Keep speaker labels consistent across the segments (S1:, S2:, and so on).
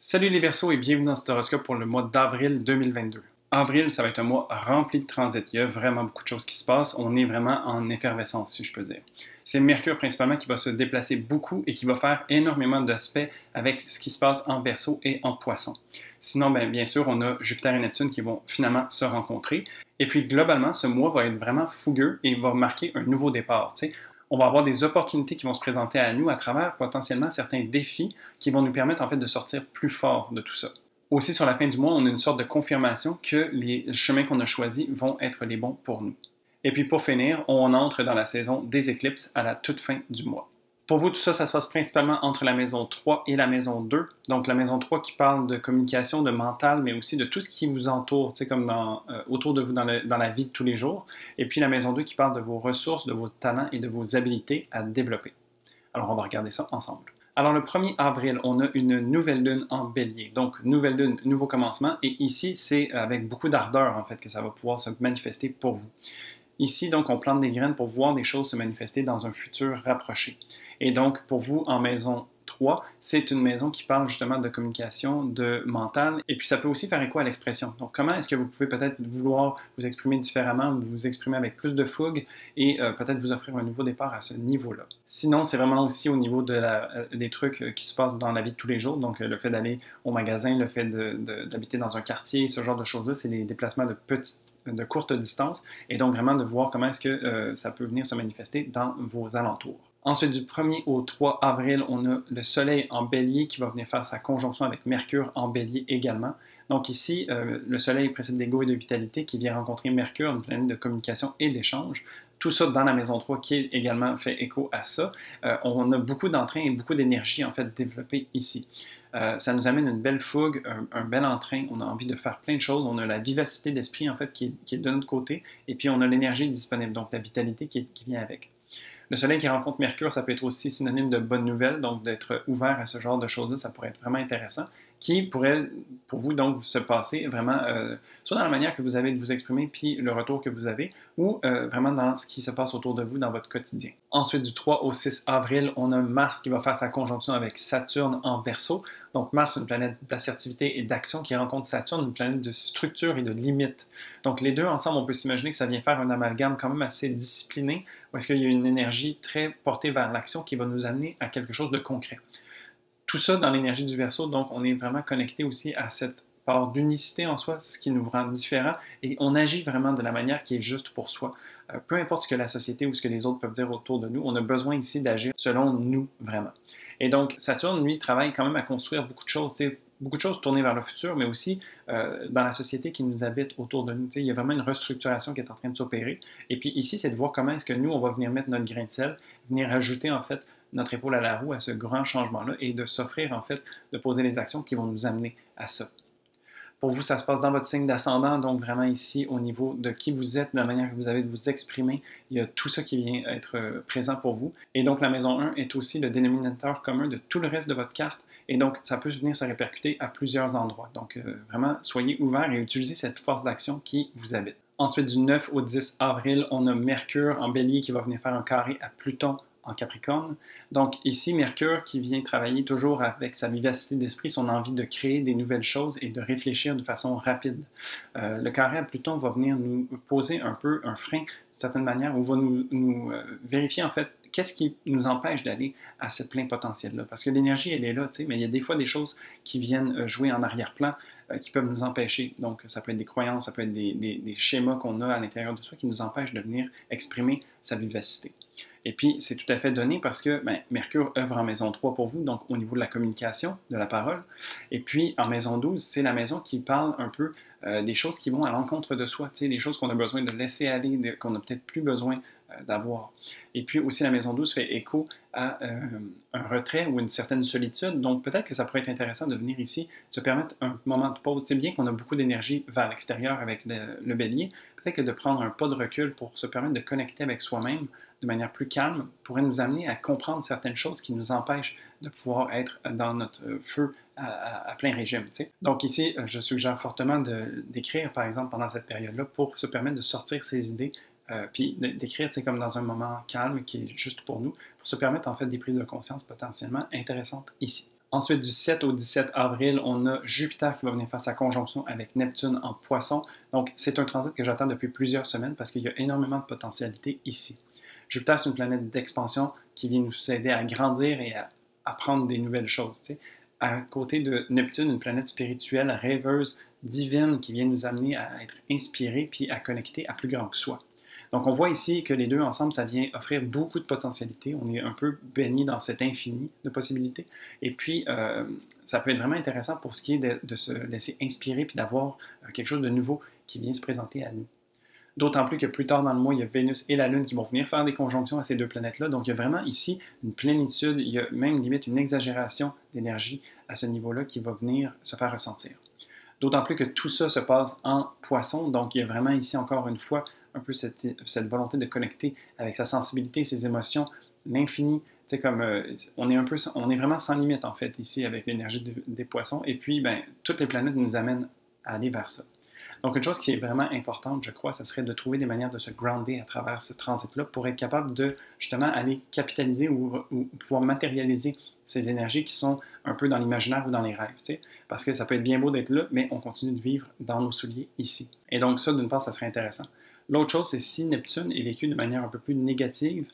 S1: Salut les Verseaux et bienvenue dans cet horoscope pour le mois d'avril 2022. Avril, ça va être un mois rempli de transits. Il y a vraiment beaucoup de choses qui se passent. On est vraiment en effervescence, si je peux dire. C'est Mercure principalement qui va se déplacer beaucoup et qui va faire énormément d'aspects avec ce qui se passe en Verseau et en Poisson. Sinon, bien sûr, on a Jupiter et Neptune qui vont finalement se rencontrer. Et puis, globalement, ce mois va être vraiment fougueux et va marquer un nouveau départ. On va avoir des opportunités qui vont se présenter à nous à travers potentiellement certains défis qui vont nous permettre en fait de sortir plus fort de tout ça. Aussi, sur la fin du mois, on a une sorte de confirmation que les chemins qu'on a choisis vont être les bons pour nous. Et puis pour finir, on entre dans la saison des éclipses à la toute fin du mois. Pour vous, tout ça, ça se passe principalement entre la maison 3 et la maison 2. Donc la maison 3 qui parle de communication, de mental, mais aussi de tout ce qui vous entoure, comme autour de vous dans la vie de tous les jours. Et puis la maison 2 qui parle de vos ressources, de vos talents et de vos habiletés à développer. Alors on va regarder ça ensemble. Alors le 1er avril, on a une nouvelle lune en bélier. Donc nouvelle lune, nouveau commencement. Et ici, c'est avec beaucoup d'ardeur en fait que ça va pouvoir se manifester pour vous. Ici, donc, on plante des graines pour voir des choses se manifester dans un futur rapproché. Et donc, pour vous, en maison 3, c'est une maison qui parle justement de communication, de mental, et puis ça peut aussi faire écho à l'expression. Donc, comment est-ce que vous pouvez peut-être vouloir vous exprimer différemment, vous exprimer avec plus de fougue, et peut-être vous offrir un nouveau départ à ce niveau-là. Sinon, c'est vraiment aussi au niveau des trucs qui se passent dans la vie de tous les jours, donc le fait d'aller au magasin, le fait d'habiter dans un quartier, ce genre de choses-là, c'est des déplacements de courte distance, et donc vraiment de voir comment est-ce que ça peut venir se manifester dans vos alentours. Ensuite, du 1er au 3 avril, on a le Soleil en Bélier qui va venir faire sa conjonction avec Mercure en Bélier également. Donc ici, le Soleil précède d'ego et de vitalité qui vient rencontrer Mercure, une planète de communication et d'échange. Tout ça dans la maison 3 qui également fait écho à ça. On a beaucoup d'entrain et beaucoup d'énergie en fait développée ici. Ça nous amène une belle fougue, un bel entrain, on a envie de faire plein de choses, on a la vivacité d'esprit en fait qui est de notre côté, et puis on a l'énergie disponible, donc la vitalité qui vient avec. Le Soleil qui rencontre Mercure, ça peut être aussi synonyme de bonnes nouvelles, donc d'être ouvert à ce genre de choses-là, ça pourrait être vraiment intéressant, qui pourrait pour vous donc se passer vraiment soit dans la manière que vous avez de vous exprimer, puis le retour que vous avez, ou vraiment dans ce qui se passe autour de vous dans votre quotidien. Ensuite, du 3 au 6 avril, on a Mars qui va faire sa conjonction avec Saturne en Verseau. Donc Mars, une planète d'assertivité et d'action qui rencontre Saturne, une planète de structure et de limite. Donc les deux ensemble, on peut s'imaginer que ça vient faire un amalgame quand même assez discipliné, où est-ce qu'il y a une énergie très portée vers l'action qui va nous amener à quelque chose de concret. Tout ça dans l'énergie du Verseau, donc on est vraiment connecté aussi à cette part d'unicité en soi, ce qui nous rend différents, et on agit vraiment de la manière qui est juste pour soi. Peu importe ce que la société ou ce que les autres peuvent dire autour de nous, on a besoin ici d'agir selon nous vraiment. Et donc Saturne, lui, travaille quand même à construire beaucoup de choses tournées vers le futur, mais aussi dans la société qui nous habite autour de nous. Il y a vraiment une restructuration qui est en train de s'opérer. Et puis ici, c'est de voir comment est-ce que nous, on va venir mettre notre grain de sel, venir ajouter en fait notre épaule à la roue à ce grand changement-là et de s'offrir en fait de poser les actions qui vont nous amener à ça. Pour vous, ça se passe dans votre signe d'ascendant, donc vraiment ici, au niveau de qui vous êtes, de la manière que vous avez de vous exprimer, il y a tout ça qui vient être présent pour vous. Et donc, la maison 1 est aussi le dénominateur commun de tout le reste de votre carte, et donc, ça peut venir se répercuter à plusieurs endroits. Donc, vraiment, soyez ouverts et utilisez cette force d'action qui vous habite. Ensuite, du 9 au 10 avril, on a Mercure en Bélier qui va venir faire un carré à Pluton en Capricorne. Donc ici, Mercure qui vient travailler toujours avec sa vivacité d'esprit, son envie de créer des nouvelles choses et de réfléchir de façon rapide. Le carré à Pluton va venir nous poser un peu un frein, d'une certaine manière, ou va nous vérifier en fait qu'est-ce qui nous empêche d'aller à ce plein potentiel-là. Parce que l'énergie, elle est là, mais il y a des fois des choses qui viennent jouer en arrière-plan qui peuvent nous empêcher. Donc, ça peut être des croyances, ça peut être des schémas qu'on a à l'intérieur de soi qui nous empêchent de venir exprimer sa vivacité. Et puis, c'est tout à fait donné parce que Mercure œuvre en maison 3 pour vous, donc au niveau de la communication, de la parole. Et puis, en maison 12, c'est la maison qui parle un peu des choses qui vont à l'encontre de soi, des choses qu'on a besoin de laisser aller, qu'on n'a peut-être plus besoin d'avoir. Et puis aussi, la maison 12 fait écho à un retrait ou une certaine solitude. Donc, peut-être que ça pourrait être intéressant de venir ici se permettre un moment de pause. C'est bien qu'on a beaucoup d'énergie vers l'extérieur avec le bélier. Peut-être que de prendre un pas de recul pour se permettre de connecter avec soi-même de manière plus calme pourrait nous amener à comprendre certaines choses qui nous empêchent de pouvoir être dans notre feu à plein régime. Donc ici, je suggère fortement d'écrire, par exemple, pendant cette période-là pour se permettre de sortir ces idées puis d'écrire comme dans un moment calme qui est juste pour nous, pour se permettre en fait des prises de conscience potentiellement intéressantes ici. Ensuite, du 7 au 17 avril, on a Jupiter qui va venir faire sa conjonction avec Neptune en Poisson. Donc, c'est un transit que j'attends depuis plusieurs semaines parce qu'il y a énormément de potentialité ici. Jupiter, c'est une planète d'expansion qui vient nous aider à grandir et à apprendre des nouvelles choses. T'sais. À côté de Neptune, une planète spirituelle, rêveuse, divine, qui vient nous amener à être inspirés puis à connecter à plus grand que soi. Donc, on voit ici que les deux ensemble, ça vient offrir beaucoup de potentialités. On est un peu baigné dans cet infini de possibilités. Et puis, ça peut être vraiment intéressant pour ce qui est de se laisser inspirer puis d'avoir quelque chose de nouveau qui vient se présenter à nous. D'autant plus que plus tard dans le mois, il y a Vénus et la Lune qui vont venir faire des conjonctions à ces deux planètes-là. Donc, il y a vraiment ici une plénitude, il y a même limite une exagération d'énergie à ce niveau-là qui va venir se faire ressentir. D'autant plus que tout ça se passe en Poisson. Donc, il y a vraiment ici, encore une fois, un peu cette volonté de connecter avec sa sensibilité, ses émotions, l'infini. Tu sais, comme on est vraiment sans limite, en fait, ici, avec l'énergie des Poissons. Et puis, ben, toutes les planètes nous amènent à aller vers ça. Donc, une chose qui est vraiment importante, je crois, ce serait de trouver des manières de se grounder à travers ce transit-là pour être capable de, justement, aller capitaliser ou pouvoir matérialiser ces énergies qui sont un peu dans l'imaginaire ou dans les rêves, tu sais. Parce que ça peut être bien beau d'être là, mais on continue de vivre dans nos souliers ici. Et donc, ça, d'une part, ça serait intéressant. L'autre chose, c'est si Neptune est vécu de manière un peu plus négative,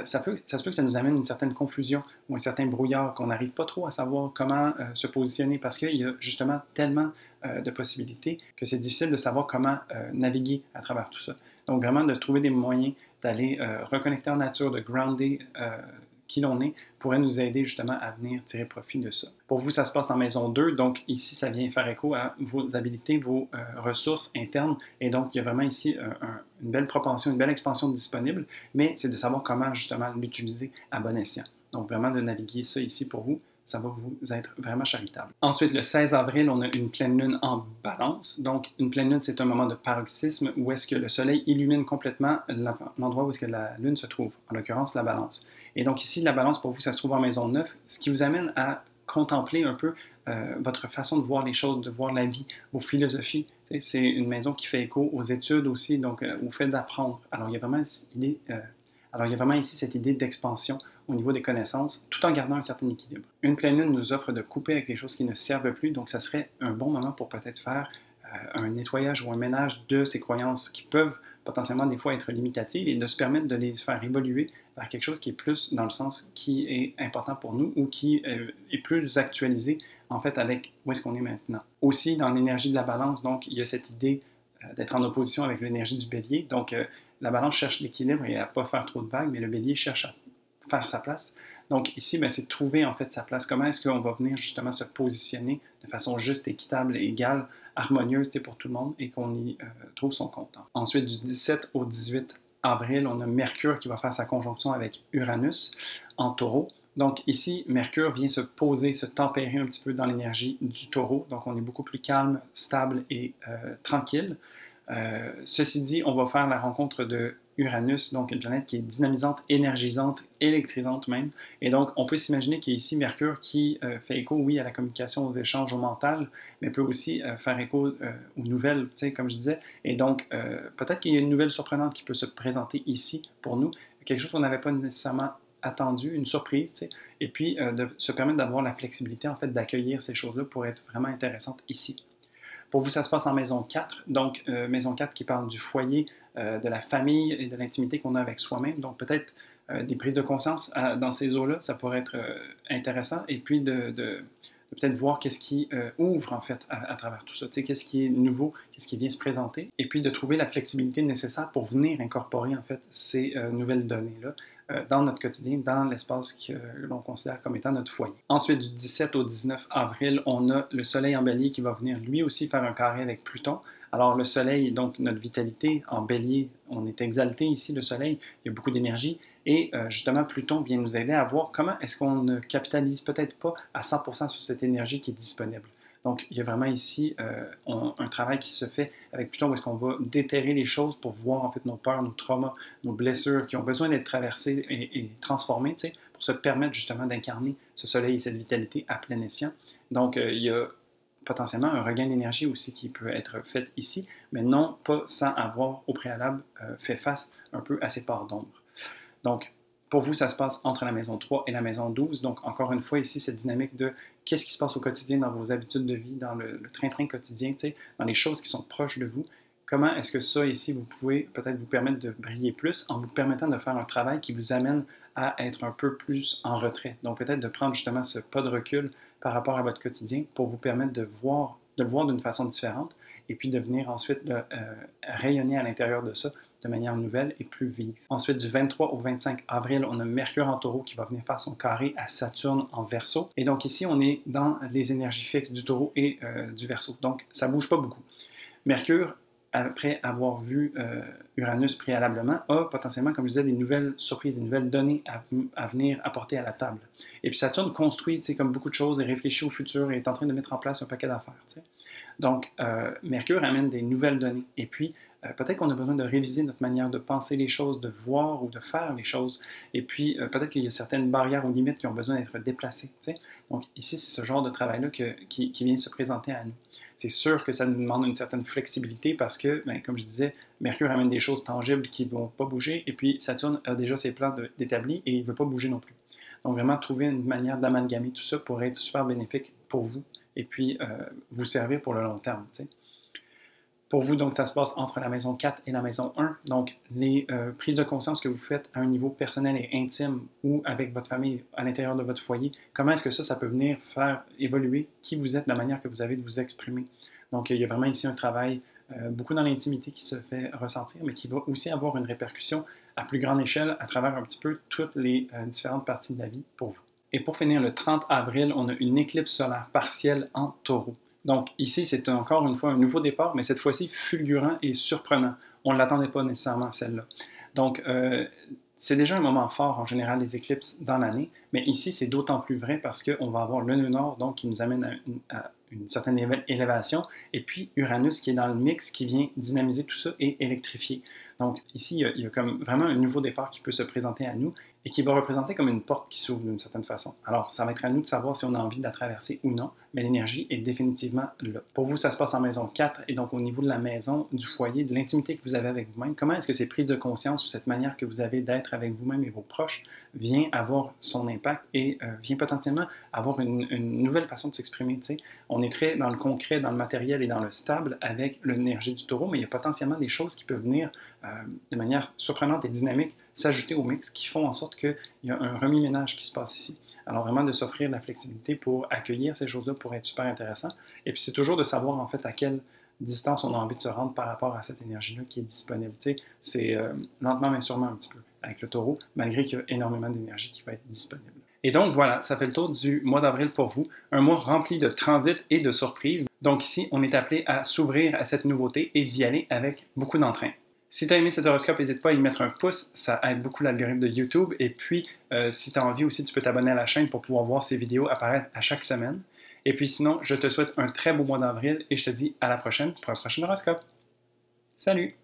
S1: ça se peut que ça nous amène une certaine confusion ou un certain brouillard, qu'on n'arrive pas trop à savoir comment se positionner parce qu'il y a justement tellement de possibilités que c'est difficile de savoir comment naviguer à travers tout ça. Donc vraiment de trouver des moyens d'aller reconnecter en nature, de grounder qui l'on est, pourrait nous aider justement à venir tirer profit de ça. Pour vous, ça se passe en maison 2, donc ici, ça vient faire écho à vos habilités, vos ressources internes, et donc il y a vraiment ici une belle propension, une belle expansion disponible, mais c'est de savoir comment justement l'utiliser à bon escient. Donc vraiment de naviguer ça ici pour vous, ça va vous être vraiment charitable. Ensuite, le 16 avril, on a une pleine lune en balance. Donc, une pleine lune, c'est un moment de paroxysme où est-ce que le soleil illumine complètement l'endroit où est-ce que la lune se trouve, en l'occurrence la balance. Et donc ici, la balance, pour vous, ça se trouve en maison 9, ce qui vous amène à contempler un peu votre façon de voir les choses, de voir la vie, vos philosophies. C'est une maison qui fait écho aux études aussi, donc au fait d'apprendre. Alors, il y a vraiment ici cette idée d'expansion au niveau des connaissances, tout en gardant un certain équilibre. Une pleine lune nous offre de couper avec les choses qui ne servent plus, donc ça serait un bon moment pour peut-être faire un nettoyage ou un ménage de ces croyances qui peuvent potentiellement des fois être limitatives et de se permettre de les faire évoluer vers quelque chose qui est plus dans le sens qui est important pour nous ou qui est plus actualisé en fait avec où est-ce qu'on est maintenant. Aussi, dans l'énergie de la balance, donc, il y a cette idée d'être en opposition avec l'énergie du bélier. Donc, la balance cherche l'équilibre et à ne pas faire trop de vagues, mais le bélier cherche à faire sa place. Donc ici, ben, c'est de trouver en fait sa place. Comment est-ce qu'on va venir justement se positionner de façon juste, équitable, égale, harmonieuse pour tout le monde et qu'on y trouve son compte. Ensuite, du 17 au 18 avril, on a Mercure qui va faire sa conjonction avec Uranus en taureau. Donc ici, Mercure vient se poser, se tempérer un petit peu dans l'énergie du taureau. Donc on est beaucoup plus calme, stable et tranquille. Ceci dit, on va faire la rencontre de Uranus, donc une planète qui est dynamisante, énergisante, électrisante même. Et donc, on peut s'imaginer qu'il y a ici Mercure qui fait écho, oui, à la communication, aux échanges, au mental, mais peut aussi faire écho aux nouvelles, comme je disais. Et donc, peut-être qu'il y a une nouvelle surprenante qui peut se présenter ici pour nous, quelque chose qu'on n'avait pas nécessairement attendu, une surprise, et puis de se permettre d'avoir la flexibilité, en fait, d'accueillir ces choses-là pour être vraiment intéressantes ici. Pour vous, ça se passe en maison 4, donc maison 4 qui parle du foyer, de la famille et de l'intimité qu'on a avec soi-même. Donc peut-être des prises de conscience dans ces eaux-là, ça pourrait être intéressant. Et puis de peut-être voir qu'est-ce qui ouvre en fait à travers tout ça. Tu sais, qu'est-ce qui est nouveau, qu'est-ce qui vient se présenter. Et puis de trouver la flexibilité nécessaire pour venir incorporer en fait ces nouvelles données-là dans notre quotidien, dans l'espace que l'on considère comme étant notre foyer. Ensuite, du 17 au 19 avril, on a le Soleil en Bélier qui va venir lui aussi faire un carré avec Pluton. Alors le Soleil, donc notre vitalité en Bélier, on est exalté ici, le Soleil, il y a beaucoup d'énergie. Et justement, Pluton vient nous aider à voir comment est-ce qu'on ne capitalise peut-être pas à 100% sur cette énergie qui est disponible. Donc, il y a vraiment ici un travail qui se fait avec Pluton où est-ce qu'on va déterrer les choses pour voir en fait nos peurs, nos traumas, nos blessures qui ont besoin d'être traversées et transformées, tu sais, pour se permettre justement d'incarner ce soleil et cette vitalité à plein escient. Donc, il y a potentiellement un regain d'énergie aussi qui peut être fait ici, mais non pas sans avoir au préalable fait face un peu à ces parts d'ombre. Donc, Pour vous, ça se passe entre la maison 3 et la maison 12. Donc, encore une fois, ici, cette dynamique de qu'est-ce qui se passe au quotidien dans vos habitudes de vie, dans le train-train quotidien, dans les choses qui sont proches de vous. Comment est-ce que ça, ici, vous pouvez peut-être vous permettre de briller plus en vous permettant de faire un travail qui vous amène à être un peu plus en retrait. Donc, peut-être de prendre justement ce pas de recul par rapport à votre quotidien pour vous permettre de le voir d'une façon différente et puis de venir ensuite rayonner à l'intérieur de ça de manière nouvelle et plus vive. Ensuite, du 23 au 25 avril, on a Mercure en Taureau qui va venir faire son carré à Saturne en Verseau. Et donc ici, on est dans les énergies fixes du Taureau et du Verseau. Donc, ça ne bouge pas beaucoup. Mercure, après avoir vu Uranus préalablement, a potentiellement, comme je disais, des nouvelles surprises, des nouvelles données à venir apporter à la table. Et puis Saturne construit, comme beaucoup de choses, et réfléchit au futur et est en train de mettre en place un paquet d'affaires. Donc, Mercure amène des nouvelles données. Et puis, peut-être qu'on a besoin de réviser notre manière de penser les choses, de voir ou de faire les choses. Et puis, peut-être qu'il y a certaines barrières ou limites qui ont besoin d'être déplacées. Donc, ici, c'est ce genre de travail-là qui vient se présenter à nous. C'est sûr que ça nous demande une certaine flexibilité parce que, comme je disais, Mercure amène des choses tangibles qui ne vont pas bouger. Et puis, Saturne a déjà ses plans d'établis et il ne veut pas bouger non plus. Donc, vraiment, trouver une manière d'amalgamer tout ça pourrait être super bénéfique pour vous et puis vous servir pour le long terme. Pour vous, donc, ça se passe entre la maison 4 et la maison 1. Donc, les prises de conscience que vous faites à un niveau personnel et intime ou avec votre famille à l'intérieur de votre foyer, comment est-ce que ça peut venir faire évoluer qui vous êtes, la manière que vous avez de vous exprimer. Donc, il y a vraiment ici un travail beaucoup dans l'intimité qui se fait ressentir, mais qui va aussi avoir une répercussion à plus grande échelle à travers un petit peu toutes les différentes parties de la vie pour vous. Et pour finir, le 30 avril, on a une éclipse solaire partielle en Taureau. Donc ici, c'est encore une fois un nouveau départ, mais cette fois-ci fulgurant et surprenant. On ne l'attendait pas nécessairement, celle-là. Donc, c'est déjà un moment fort en général, les éclipses dans l'année, mais ici, c'est d'autant plus vrai parce qu'on va avoir le nœud nord, donc qui nous amène à une certaine élévation, et puis Uranus qui est dans le mix, qui vient dynamiser tout ça et électrifier. Donc ici, il y a comme vraiment un nouveau départ qui peut se présenter à nous et qui va représenter comme une porte qui s'ouvre d'une certaine façon. Alors, ça va être à nous de savoir si on a envie de la traverser ou non, mais l'énergie est définitivement là. Pour vous, ça se passe en maison 4, et donc au niveau de la maison, du foyer, de l'intimité que vous avez avec vous-même, comment est-ce que ces prises de conscience ou cette manière que vous avez d'être avec vous-même et vos proches vient avoir son impact et vient potentiellement avoir une nouvelle façon de s'exprimer. On est très dans le concret, dans le matériel et dans le stable avec l'énergie du Taureau, mais il y a potentiellement des choses qui peuvent venir de manière surprenante et dynamique s'ajouter au mix qui font en sorte qu'il y a un remis-ménage qui se passe ici. Alors vraiment de s'offrir de la flexibilité pour accueillir ces choses-là pourrait être super intéressant. Et puis c'est toujours de savoir en fait à quelle distance on a envie de se rendre par rapport à cette énergie-là qui est disponible. C'est lentement mais sûrement un petit peu avec le Taureau, malgré qu'il y a énormément d'énergie qui va être disponible. Et donc voilà, ça fait le tour du mois d'avril pour vous, un mois rempli de transits et de surprises. Donc ici, on est appelé à s'ouvrir à cette nouveauté et d'y aller avec beaucoup d'entrain. Si tu as aimé cet horoscope, n'hésite pas à y mettre un pouce, ça aide beaucoup l'algorithme de YouTube. Et puis, si tu as envie aussi, tu peux t'abonner à la chaîne pour pouvoir voir ces vidéos apparaître à chaque semaine. Et puis sinon, je te souhaite un très beau mois d'avril et je te dis à la prochaine pour un prochain horoscope. Salut!